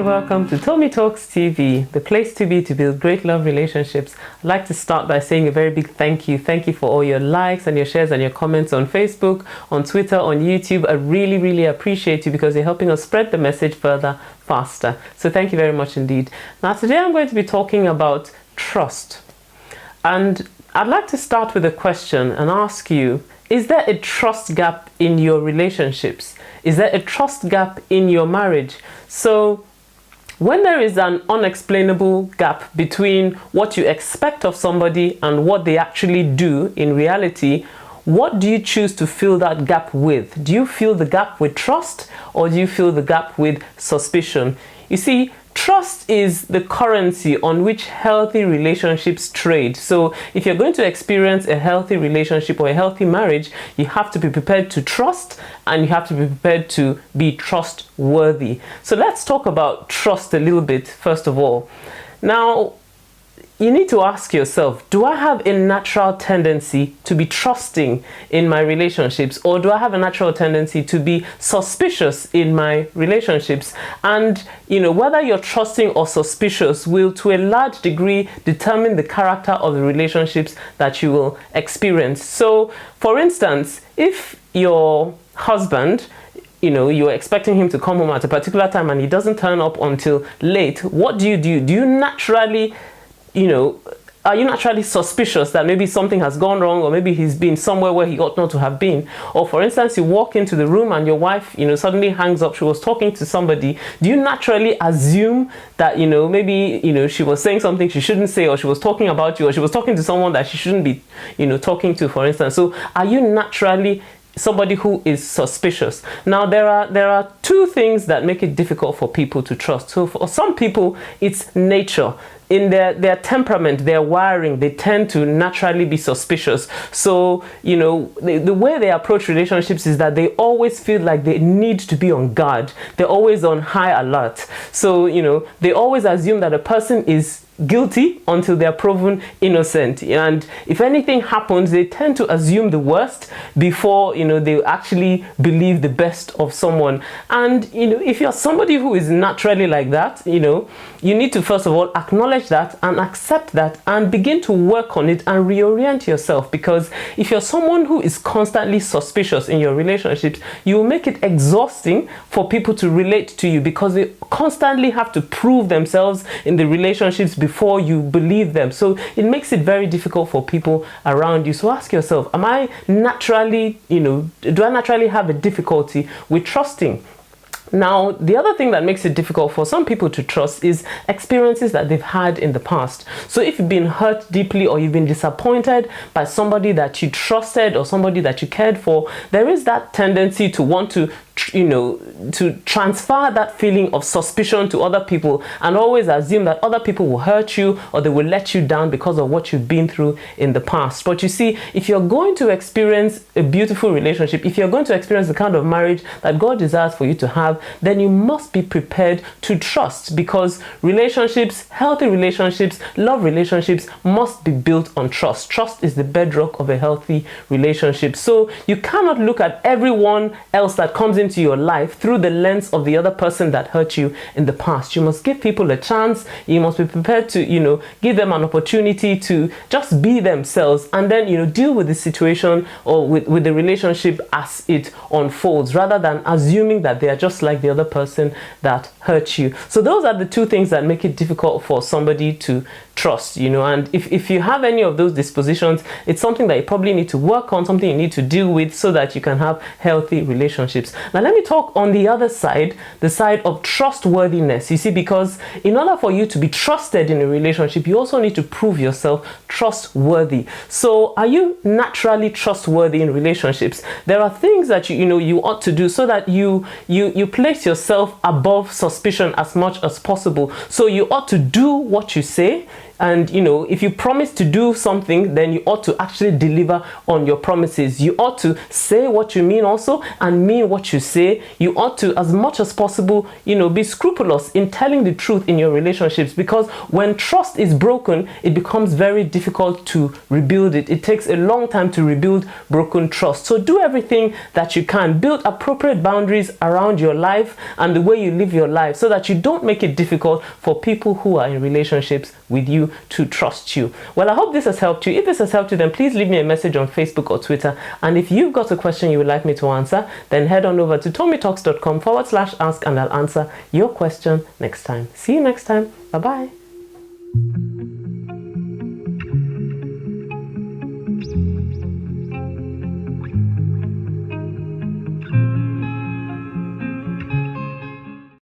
and welcome to Tomi Talks TV, the place to be to build great love relationships. I'd like to start by saying a very big thank you. Thank you for all your likes and your shares and your comments on Facebook, on Twitter, on YouTube. I really appreciate you because you're helping us spread the message further, faster. So thank you very much indeed. Now today I'm going to be talking about trust. And I'd like to start with a question and ask you, is there a trust gap in your relationships? Is there a trust gap in your marriage? So when there is an unexplainable gap between what you expect of somebody and what they actually do in reality, what do you choose to fill that gap with? Do you fill the gap with trust, or do you fill the gap with suspicion? You see, trust is the currency on which healthy relationships trade. So if you're going to experience a healthy relationship or a healthy marriage, you have to be prepared to trust, and you have to be prepared to be trustworthy. So let's talk about trust a little bit first of all. Now, you need to ask yourself, do I have a natural tendency to be trusting in my relationships, or do I have a natural tendency to be suspicious in my relationships? And whether you're trusting or suspicious will to a large degree determine the character of the relationships that you will experience. So for instance, if your husband, you're expecting him to come home at a particular time and he doesn't turn up until late, what do? Do you naturally are you naturally suspicious that maybe something has gone wrong, or maybe he's been somewhere where he ought not to have been? Or for instance, you walk into the room and your wife, suddenly hangs up. She was talking to somebody. Do you naturally assume that, maybe, she was saying something she shouldn't say, or she was talking about you, or she was talking to someone that she shouldn't be, talking to, for instance? So are you naturally somebody who is suspicious? Now there are two things that make it difficult for people to trust. So for some people, it's nature. In their temperament, their wiring, they tend to naturally be suspicious. So, the way they approach relationships is that they always feel like they need to be on guard. They're always on high alert. So, they always assume that a person is guilty until they're proven innocent. And if anything happens, they tend to assume the worst before, they actually believe the best of someone. And, if you're somebody who is naturally like that, you need to first of all acknowledge that and accept that and begin to work on it and reorient yourself. Because if you're someone who is constantly suspicious in your relationships, you will make it exhausting for people to relate to you, because they constantly have to prove themselves in the relationships before you believe them. So it makes it very difficult for people around you. So ask yourself, am I naturally, do I naturally have a difficulty with trusting? Now, the other thing that makes it difficult for some people to trust is experiences that they've had in the past. So if you've been hurt deeply, or you've been disappointed by somebody that you trusted or somebody that you cared for, there is that tendency to want to transfer that feeling of suspicion to other people, and always assume that other people will hurt you or they will let you down because of what you've been through in the past. But you see, if you're going to experience a beautiful relationship, if you're going to experience the kind of marriage that God desires for you to have, then you must be prepared to trust, because relationships, healthy relationships, love relationships must be built on trust. Trust is the bedrock of a healthy relationship. So you cannot look at everyone else that comes into your life through the lens of the other person that hurt you in the past. You must give people a chance. You must be prepared to, give them an opportunity to just be themselves, and then, deal with the situation or with the relationship as it unfolds, rather than assuming that they are just like the other person that hurt you. So those are the two things that make it difficult for somebody to trust, and if you have any of those dispositions, it's something that you probably need to work on, something you need to deal with, so that you can have healthy relationships. Now let me talk on the other side, the side of trustworthiness. You see, because in order for you to be trusted in a relationship, you also need to prove yourself trustworthy. So are you naturally trustworthy in relationships? There are things that you ought to do so that you place yourself above suspicion as much as possible. So you ought to do what you say. And if you promise to do something, then you ought to actually deliver on your promises. You ought to say what you mean also, and mean what you say. say you ought to, as much as possible, be scrupulous in telling the truth in your relationships, because when trust is broken, it becomes very difficult to rebuild it. It takes a long time to rebuild broken trust. So do everything that you can. Build appropriate boundaries around your life and the way you live your life, so that you don't make it difficult for people who are in relationships with you to trust you. Well, I hope this has helped you. If this has helped you, then please leave me a message on Facebook or Twitter. And if you've got a question you would like me to answer, then head on over to tommytalks.com/ask and I'll answer your question next time. See you next time. Bye-bye.